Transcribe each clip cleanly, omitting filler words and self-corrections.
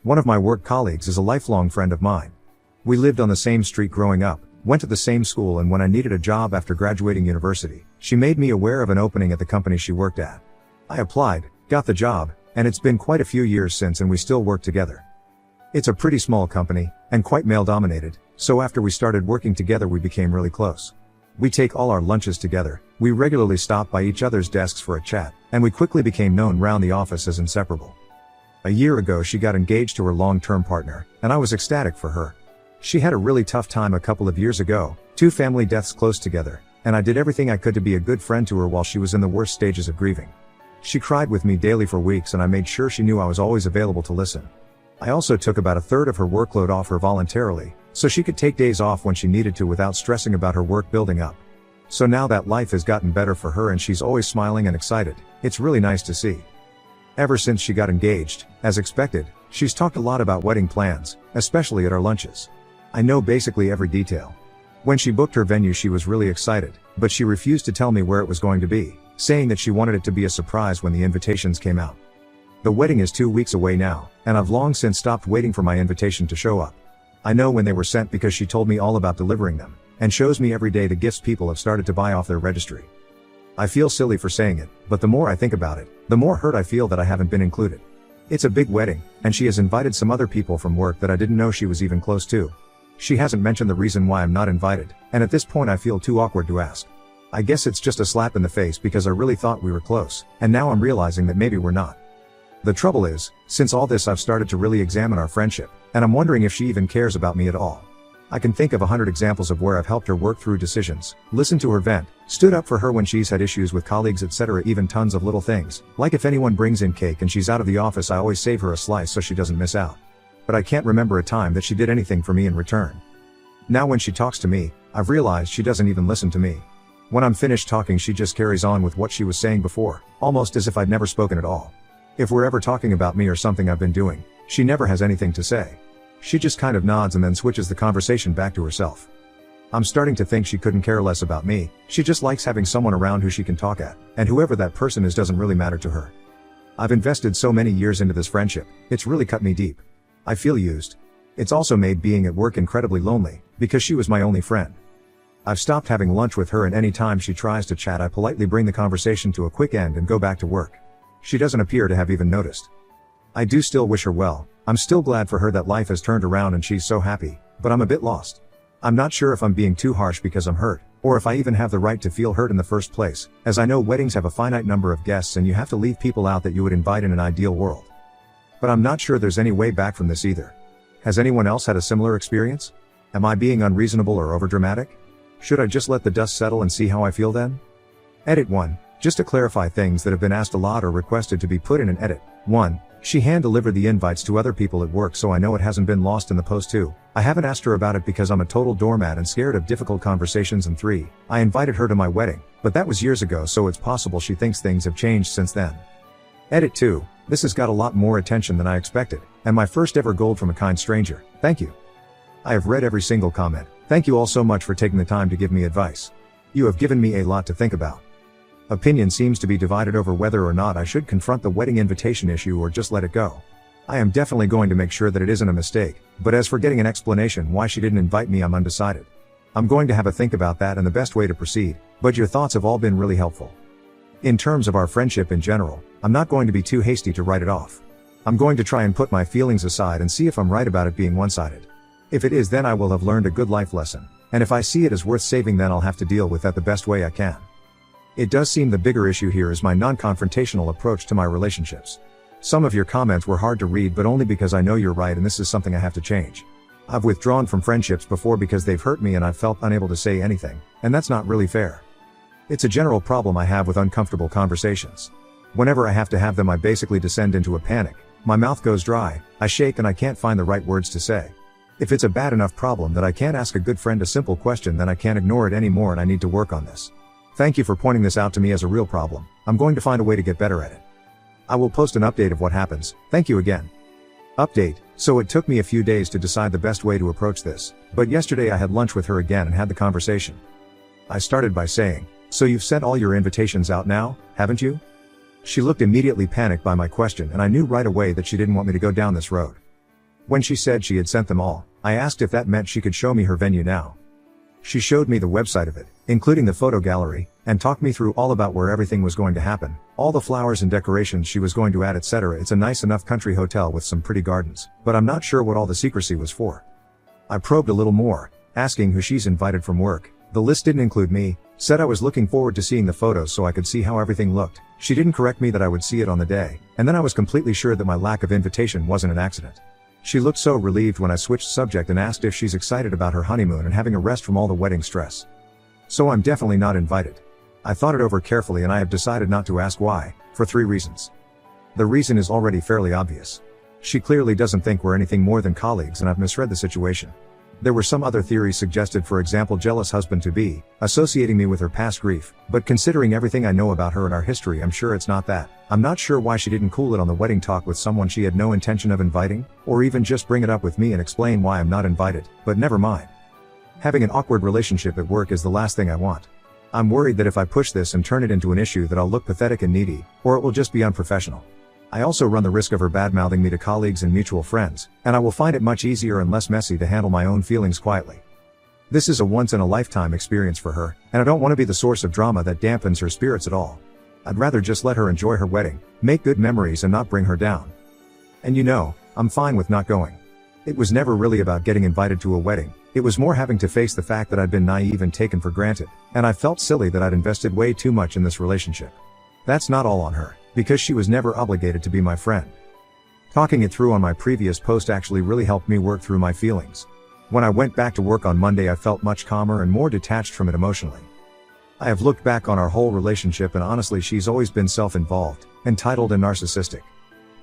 One of my work colleagues is a lifelong friend of mine. We lived on the same street growing up, went to the same school, and when I needed a job after graduating university, she made me aware of an opening at the company she worked at. I applied, got the job, and it's been quite a few years since and we still work together. It's a pretty small company, and quite male-dominated, so after we started working together we became really close. We take all our lunches together, we regularly stop by each other's desks for a chat, and we quickly became known round the office as inseparable. A year ago she got engaged to her long-term partner, and I was ecstatic for her. She had a really tough time a couple of years ago, 2 family deaths close together, and I did everything I could to be a good friend to her while she was in the worst stages of grieving. She cried with me daily for weeks and I made sure she knew I was always available to listen. I also took about a third of her workload off her voluntarily, so she could take days off when she needed to without stressing about her work building up. So now that life has gotten better for her and she's always smiling and excited, it's really nice to see. Ever since she got engaged, as expected, she's talked a lot about wedding plans, especially at our lunches. I know basically every detail. When she booked her venue she was really excited, but she refused to tell me where it was going to be, saying that she wanted it to be a surprise when the invitations came out. The wedding is 2 weeks away now, and I've long since stopped waiting for my invitation to show up. I know when they were sent because she told me all about delivering them, and shows me every day the gifts people have started to buy off their registry. I feel silly for saying it, but the more I think about it, the more hurt I feel that I haven't been included. It's a big wedding, and she has invited some other people from work that I didn't know she was even close to. She hasn't mentioned the reason why I'm not invited, and at this point I feel too awkward to ask. I guess it's just a slap in the face because I really thought we were close, and now I'm realizing that maybe we're not. The trouble is, since all this I've started to really examine our friendship, and I'm wondering if she even cares about me at all. I can think of 100 examples of where I've helped her work through decisions, listened to her vent, stood up for her when she's had issues with colleagues, etc. Even tons of little things, like if anyone brings in cake and she's out of the office I always save her a slice so she doesn't miss out. But I can't remember a time that she did anything for me in return. Now when she talks to me, I've realized she doesn't even listen to me. When I'm finished talking she just carries on with what she was saying before, almost as if I'd never spoken at all. If we're ever talking about me or something I've been doing, she never has anything to say. She just kind of nods and then switches the conversation back to herself. I'm starting to think she couldn't care less about me, she just likes having someone around who she can talk at, and whoever that person is doesn't really matter to her. I've invested so many years into this friendship, it's really cut me deep. I feel used. It's also made being at work incredibly lonely, because she was my only friend. I've stopped having lunch with her and any time she tries to chat I politely bring the conversation to a quick end and go back to work. She doesn't appear to have even noticed. I do still wish her well, I'm still glad for her that life has turned around and she's so happy, but I'm a bit lost. I'm not sure if I'm being too harsh because I'm hurt, or if I even have the right to feel hurt in the first place, as I know weddings have a finite number of guests and you have to leave people out that you would invite in an ideal world. But I'm not sure there's any way back from this either. Has anyone else had a similar experience? Am I being unreasonable or overdramatic? Should I just let the dust settle and see how I feel then? Edit 1. Just to clarify things that have been asked a lot or requested to be put in an edit. 1. She hand-delivered the invites to other people at work so I know it hasn't been lost in the post. 2. I haven't asked her about it because I'm a total doormat and scared of difficult conversations. And 3. I invited her to my wedding, but that was years ago so it's possible she thinks things have changed since then. Edit 2. This has got a lot more attention than I expected, and my first ever gold from a kind stranger. Thank you. I have read every single comment. Thank you all so much for taking the time to give me advice. You have given me a lot to think about. Opinion seems to be divided over whether or not I should confront the wedding invitation issue or just let it go. I am definitely going to make sure that it isn't a mistake, but as for getting an explanation why she didn't invite me I'm undecided. I'm going to have a think about that and the best way to proceed, but your thoughts have all been really helpful. In terms of our friendship in general, I'm not going to be too hasty to write it off. I'm going to try and put my feelings aside and see if I'm right about it being one-sided. If it is, then I will have learned a good life lesson, and if I see it as worth saving then I'll have to deal with that the best way I can. It does seem the bigger issue here is my non-confrontational approach to my relationships. Some of your comments were hard to read but only because I know you're right and this is something I have to change. I've withdrawn from friendships before because they've hurt me and I've felt unable to say anything, and that's not really fair. It's a general problem I have with uncomfortable conversations. Whenever I have to have them I basically descend into a panic, my mouth goes dry, I shake and I can't find the right words to say. If it's a bad enough problem that I can't ask a good friend a simple question then I can't ignore it anymore and I need to work on this. Thank you for pointing this out to me as a real problem. I'm going to find a way to get better at it. I will post an update of what happens. Thank you again. Update. So it took me a few days to decide the best way to approach this, but yesterday I had lunch with her again and had the conversation. I started by saying, "So you've sent all your invitations out now, haven't you?" She looked immediately panicked by my question and I knew right away that she didn't want me to go down this road. When she said she had sent them all, I asked if that meant she could show me her venue now. She showed me the website of it, including the photo gallery, and talked me through all about where everything was going to happen, all the flowers and decorations she was going to add, etc. It's a nice enough country hotel with some pretty gardens, but I'm not sure what all the secrecy was for. I probed a little more, asking who she's invited from work. The list didn't include me, said I was looking forward to seeing the photos so I could see how everything looked. She didn't correct me that I would see it on the day, and then I was completely sure that my lack of invitation wasn't an accident. She looked so relieved when I switched subject and asked if she's excited about her honeymoon and having a rest from all the wedding stress. So I'm definitely not invited. I thought it over carefully and I have decided not to ask why, for 3 reasons. The reason is already fairly obvious. She clearly doesn't think we're anything more than colleagues and I've misread the situation. There were some other theories suggested, for example jealous husband-to-be, associating me with her past grief, but considering everything I know about her and our history I'm sure it's not that. I'm not sure why she didn't cool it on the wedding talk with someone she had no intention of inviting, or even just bring it up with me and explain why I'm not invited, but never mind. Having an awkward relationship at work is the last thing I want. I'm worried that if I push this and turn it into an issue that I'll look pathetic and needy, or it will just be unprofessional. I also run the risk of her bad-mouthing me to colleagues and mutual friends, and I will find it much easier and less messy to handle my own feelings quietly. This is a once-in-a-lifetime experience for her, and I don't want to be the source of drama that dampens her spirits at all. I'd rather just let her enjoy her wedding, make good memories and not bring her down. And you know, I'm fine with not going. It was never really about getting invited to a wedding, it was more having to face the fact that I'd been naive and taken for granted, and I felt silly that I'd invested way too much in this relationship. That's not all on her, because she was never obligated to be my friend. Talking it through on my previous post actually really helped me work through my feelings. When I went back to work on Monday I felt much calmer and more detached from it emotionally. I have looked back on our whole relationship and honestly she's always been self-involved, entitled and narcissistic.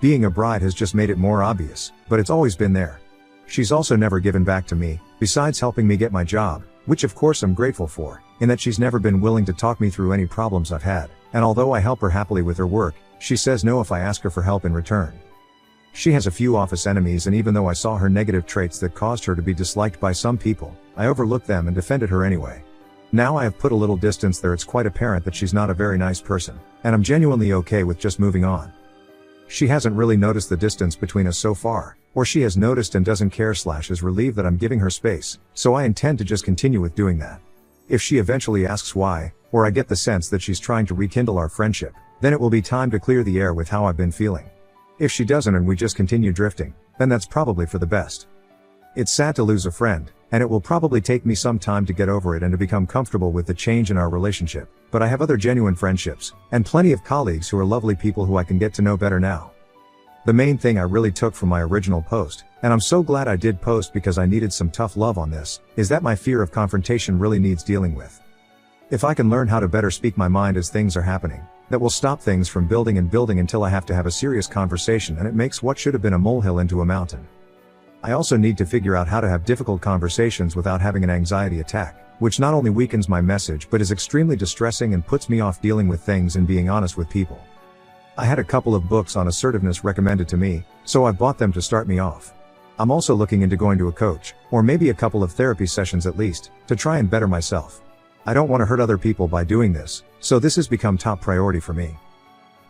Being a bride has just made it more obvious, but it's always been there. She's also never given back to me, besides helping me get my job, which of course I'm grateful for, in that she's never been willing to talk me through any problems I've had, and although I help her happily with her work, she says no if I ask her for help in return. She has a few office enemies and even though I saw her negative traits that caused her to be disliked by some people, I overlooked them and defended her anyway. Now I have put a little distance there. It's quite apparent that she's not a very nice person, and I'm genuinely okay with just moving on. She hasn't really noticed the distance between us so far, or she has noticed and doesn't care / is relieved that I'm giving her space, so I intend to just continue with doing that. If she eventually asks why, or I get the sense that she's trying to rekindle our friendship, then it will be time to clear the air with how I've been feeling. If she doesn't and we just continue drifting, then that's probably for the best. It's sad to lose a friend, and it will probably take me some time to get over it and to become comfortable with the change in our relationship, but I have other genuine friendships, and plenty of colleagues who are lovely people who I can get to know better now. The main thing I really took from my original post, and I'm so glad I did post because I needed some tough love on this, is that my fear of confrontation really needs dealing with. If I can learn how to better speak my mind as things are happening, that will stop things from building and building until I have to have a serious conversation and it makes what should have been a molehill into a mountain. I also need to figure out how to have difficult conversations without having an anxiety attack, which not only weakens my message but is extremely distressing and puts me off dealing with things and being honest with people. I had a couple of books on assertiveness recommended to me, so I bought them to start me off. I'm also looking into going to a coach, or maybe a couple of therapy sessions at least, to try and better myself. I don't want to hurt other people by doing this, so this has become top priority for me.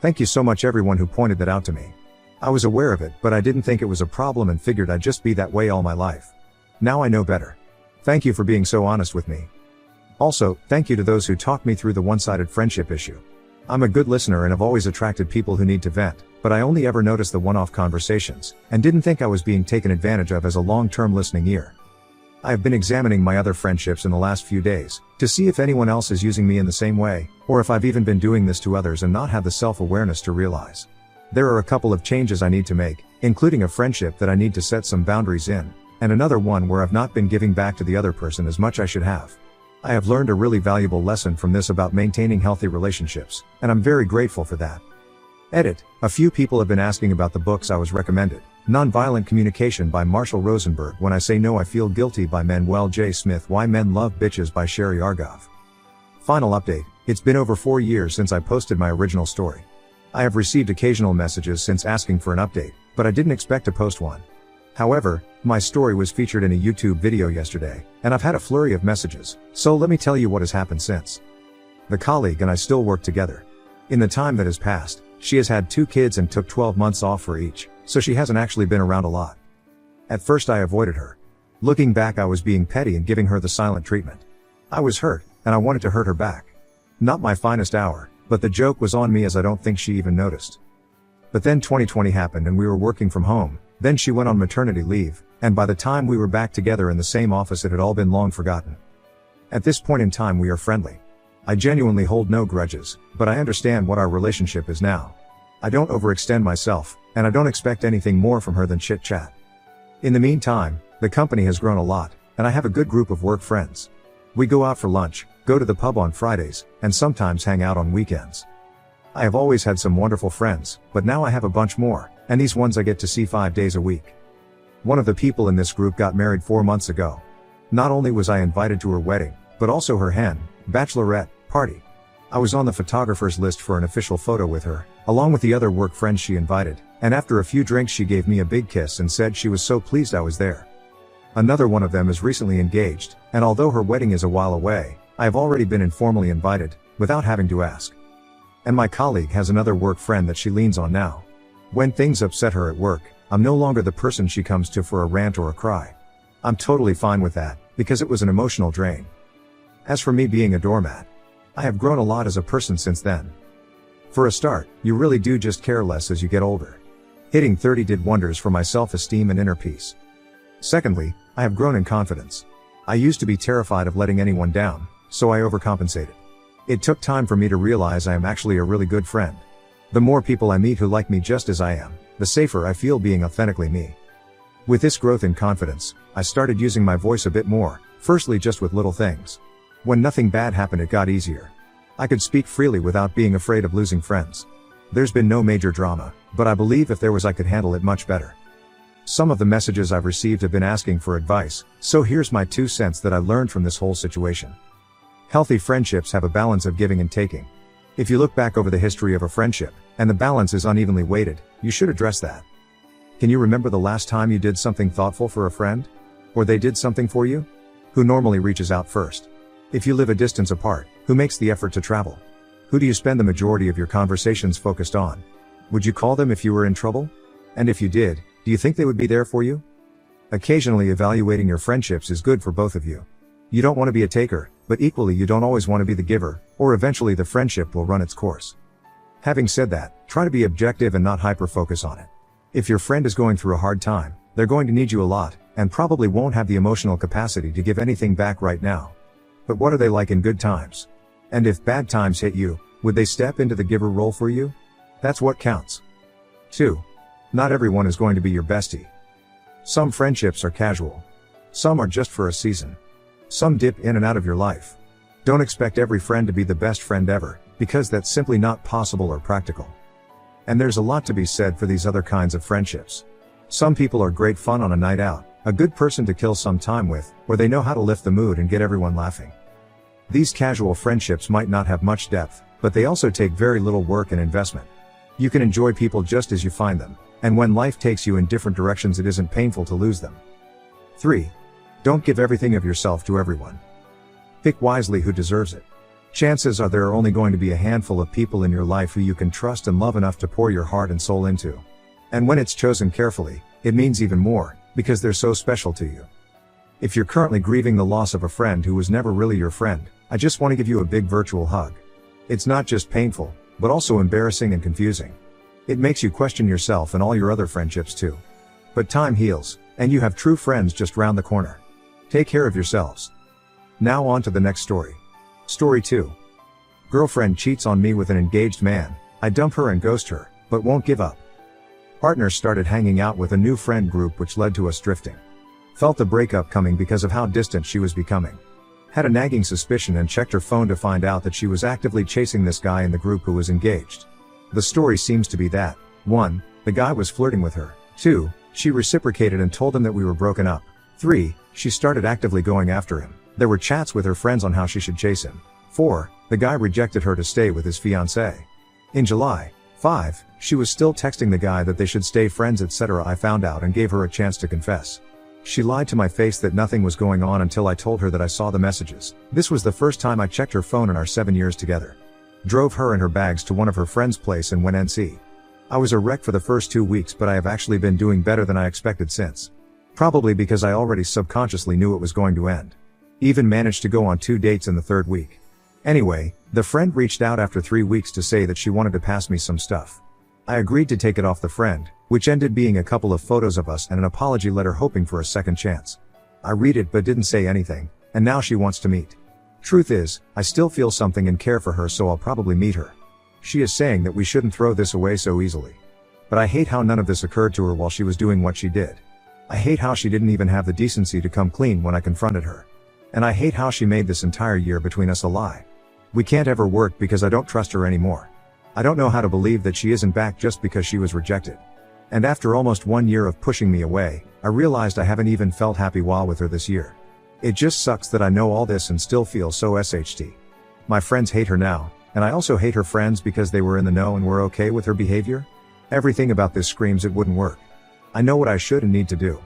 Thank you so much everyone who pointed that out to me. I was aware of it, but I didn't think it was a problem and figured I'd just be that way all my life. Now I know better. Thank you for being so honest with me. Also, thank you to those who talked me through the one-sided friendship issue. I'm a good listener and have always attracted people who need to vent, but I only ever noticed the one-off conversations, and didn't think I was being taken advantage of as a long-term listening ear. I have been examining my other friendships in the last few days, to see if anyone else is using me in the same way, or if I've even been doing this to others and not had the self-awareness to realize. There are a couple of changes I need to make, including a friendship that I need to set some boundaries in, and another one where I've not been giving back to the other person as much as I should have. I have learned a really valuable lesson from this about maintaining healthy relationships, and I'm very grateful for that. Edit. A few people have been asking about the books I was recommended. Nonviolent Communication by Marshall Rosenberg, When I Say No I Feel Guilty by Manuel J. Smith, Why Men Love Bitches by Sherry Argov. Final update. It's been over 4 years since I posted my original story. I have received occasional messages since asking for an update, but I didn't expect to post one. However, my story was featured in a YouTube video yesterday, and I've had a flurry of messages, so let me tell you what has happened since. The colleague and I still work together. In the time that has passed, she has had 2 kids and took 12 months off for each, so she hasn't actually been around a lot. At first I avoided her. Looking back, I was being petty and giving her the silent treatment. I was hurt, and I wanted to hurt her back. Not my finest hour, but the joke was on me, as I don't think she even noticed. But then 2020 happened and we were working from home. Then she went on maternity leave, and by the time we were back together in the same office, it had all been long forgotten. At this point in time, we are friendly. I genuinely hold no grudges, but I understand what our relationship is now. I don't overextend myself, and I don't expect anything more from her than chit chat. In the meantime, the company has grown a lot, and I have a good group of work friends. We go out for lunch, go to the pub on Fridays, and sometimes hang out on weekends. I have always had some wonderful friends, but now I have a bunch more, and these ones I get to see 5 days a week. One of the people in this group got married 4 months ago. Not only was I invited to her wedding, but also her bachelorette, party. I was on the photographer's list for an official photo with her, along with the other work friends she invited, and after a few drinks she gave me a big kiss and said she was so pleased I was there. Another one of them is recently engaged, and although her wedding is a while away, I have already been informally invited, without having to ask. And my colleague has another work friend that she leans on now. When things upset her at work, I'm no longer the person she comes to for a rant or a cry. I'm totally fine with that, because it was an emotional drain. As for me being a doormat, I have grown a lot as a person since then. For a start, you really do just care less as you get older. Hitting 30 did wonders for my self-esteem and inner peace. Secondly, I have grown in confidence. I used to be terrified of letting anyone down, so I overcompensated. It took time for me to realize I am actually a really good friend. The more people I meet who like me just as I am, the safer I feel being authentically me. With this growth in confidence, I started using my voice a bit more, firstly just with little things. When nothing bad happened, it got easier. I could speak freely without being afraid of losing friends. There's been no major drama, but I believe if there was, I could handle it much better. Some of the messages I've received have been asking for advice, so here's my 2 cents that I learned from this whole situation. Healthy friendships have a balance of giving and taking. If you look back over the history of a friendship, and the balance is unevenly weighted, you should address that. Can you remember the last time you did something thoughtful for a friend? Or they did something for you? Who normally reaches out first? If you live a distance apart, who makes the effort to travel? Who do you spend the majority of your conversations focused on? Would you call them if you were in trouble? And if you did, do you think they would be there for you? Occasionally evaluating your friendships is good for both of you. You don't want to be a taker, but equally you don't always want to be the giver, or eventually the friendship will run its course. Having said that, try to be objective and not hyper-focus on it. If your friend is going through a hard time, they're going to need you a lot, and probably won't have the emotional capacity to give anything back right now. But what are they like in good times? And if bad times hit you, would they step into the giver role for you? That's what counts. 2. Not everyone is going to be your bestie. Some friendships are casual. Some are just for a season. Some dip in and out of your life. Don't expect every friend to be the best friend ever, because that's simply not possible or practical. And there's a lot to be said for these other kinds of friendships. Some people are great fun on a night out, a good person to kill some time with, or they know how to lift the mood and get everyone laughing. These casual friendships might not have much depth, but they also take very little work and investment. You can enjoy people just as you find them, and when life takes you in different directions, it isn't painful to lose them. 3. Don't give everything of yourself to everyone. Pick wisely who deserves it. Chances are there are only going to be a handful of people in your life who you can trust and love enough to pour your heart and soul into. And when it's chosen carefully, it means even more, because they're so special to you. If you're currently grieving the loss of a friend who was never really your friend, I just want to give you a big virtual hug. It's not just painful, but also embarrassing and confusing. It makes you question yourself and all your other friendships too. But time heals, and you have true friends just round the corner. Take care of yourselves. Now on to the next story. Story 2. Girlfriend cheats on me with an engaged man. I dump her and ghost her, but won't give up. Partners started hanging out with a new friend group, which led to us drifting. Felt the breakup coming because of how distant she was becoming. Had a nagging suspicion and checked her phone to find out that she was actively chasing this guy in the group who was engaged. The story seems to be that 1. The guy was flirting with her. 2. She reciprocated and told him that we were broken up. 3. She started actively going after him. There were chats with her friends on how she should chase him. 4. The guy rejected her to stay with his fiancée. In July. 5. She was still texting the guy that they should stay friends, etc. I found out and gave her a chance to confess. She lied to my face that nothing was going on until I told her that I saw the messages. This was the first time I checked her phone in our 7 years together. Drove her and her bags to one of her friends' place and went NC. I was a wreck for the first 2 weeks, but I have actually been doing better than I expected since. Probably because I already subconsciously knew it was going to end. Even managed to go on 2 dates in the 3rd week. Anyway, the friend reached out after 3 weeks to say that she wanted to pass me some stuff. I agreed to take it off the friend, which ended being a couple of photos of us and an apology letter hoping for a second chance. I read it but didn't say anything, and now she wants to meet. Truth is, I still feel something and care for her, so I'll probably meet her. She is saying that we shouldn't throw this away so easily. But I hate how none of this occurred to her while she was doing what she did. I hate how she didn't even have the decency to come clean when I confronted her. And I hate how she made this entire year between us a lie. We can't ever work because I don't trust her anymore. I don't know how to believe that she isn't back just because she was rejected. And after almost 1 year of pushing me away, I realized I haven't even felt happy while with her this year. It just sucks that I know all this and still feel so SHT. My friends hate her now, and I also hate her friends because they were in the know and were okay with her behavior. Everything about this screams it wouldn't work. I know what I should and need to do.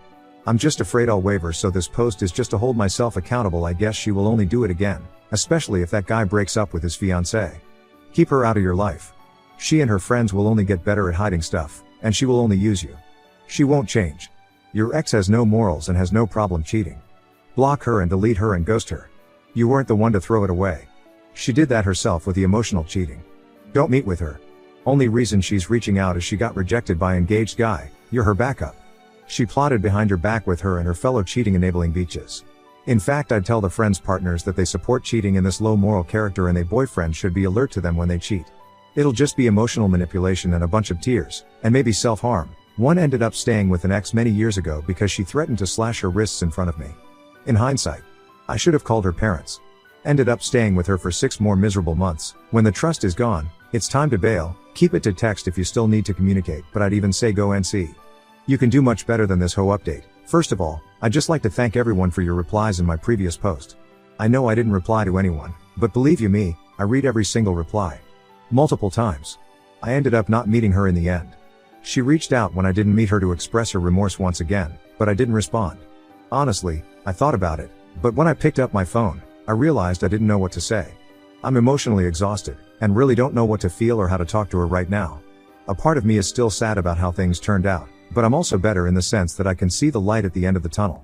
I'm just afraid I'll waver, so this post is just to hold myself accountable. I guess she will only do it again, especially if that guy breaks up with his fiancée. Keep her out of your life. She and her friends will only get better at hiding stuff, and she will only use you. She won't change. Your ex has no morals and has no problem cheating. Block her and delete her and ghost her. You weren't the one to throw it away. She did that herself with the emotional cheating. Don't meet with her. Only reason she's reaching out is she got rejected by engaged guy. You're her backup. She plotted behind your back with her and her fellow cheating enabling beaches. In fact, I'd tell the friends' partners that they support cheating and this low moral character, and they boyfriend should be alert to them when they cheat. It'll just be emotional manipulation and a bunch of tears, and maybe self-harm. One ended up staying with an ex many years ago because she threatened to slash her wrists in front of me. In hindsight, I should have called her parents. Ended up staying with her for 6 more miserable months. When the trust is gone, it's time to bail. Keep it to text if you still need to communicate, but I'd even say go NC. You can do much better than this hoe update. First of all, I'd just like to thank everyone for your replies in my previous post. I know I didn't reply to anyone, but believe you me, I read every single reply. Multiple times. I ended up not meeting her in the end. She reached out when I didn't meet her to express her remorse once again, but I didn't respond. Honestly, I thought about it, but when I picked up my phone, I realized I didn't know what to say. I'm emotionally exhausted, and really don't know what to feel or how to talk to her right now. A part of me is still sad about how things turned out, but I'm also better in the sense that I can see the light at the end of the tunnel.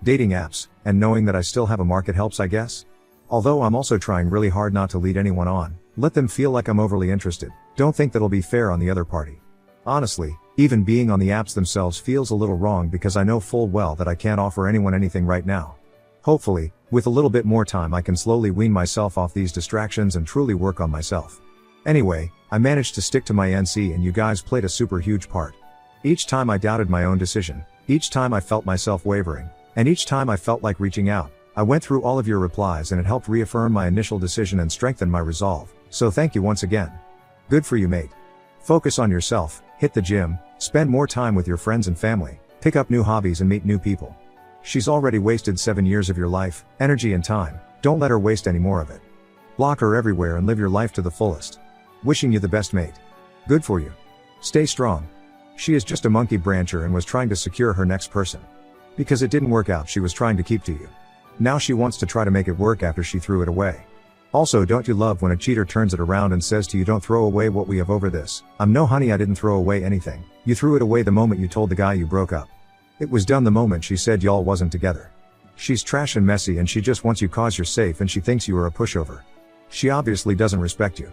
Dating apps, and knowing that I still have a market helps, I guess. Although I'm also trying really hard not to lead anyone on, let them feel like I'm overly interested. Don't think that'll be fair on the other party. Honestly, even being on the apps themselves feels a little wrong because I know full well that I can't offer anyone anything right now. Hopefully, with a little bit more time I can slowly wean myself off these distractions and truly work on myself. Anyway, I managed to stick to my NC and you guys played a super huge part. Each time I doubted my own decision, each time I felt myself wavering, and each time I felt like reaching out, I went through all of your replies and it helped reaffirm my initial decision and strengthen my resolve, so thank you once again. Good for you, mate. Focus on yourself, hit the gym, spend more time with your friends and family, pick up new hobbies and meet new people. She's already wasted 7 years of your life, energy and time. Don't let her waste any more of it. Block her everywhere and live your life to the fullest. Wishing you the best, mate. Good for you. Stay strong. She is just a monkey brancher and was trying to secure her next person. Because it didn't work out, she was trying to keep to you. Now she wants to try to make it work after she threw it away. Also, don't you love when a cheater turns it around and says to you, don't throw away what we have over this? No honey, I didn't throw away anything. You threw it away the moment you told the guy you broke up. It was done the moment she said y'all wasn't together. She's trash and messy and she just wants you cause you're safe and she thinks you are a pushover. She obviously doesn't respect you.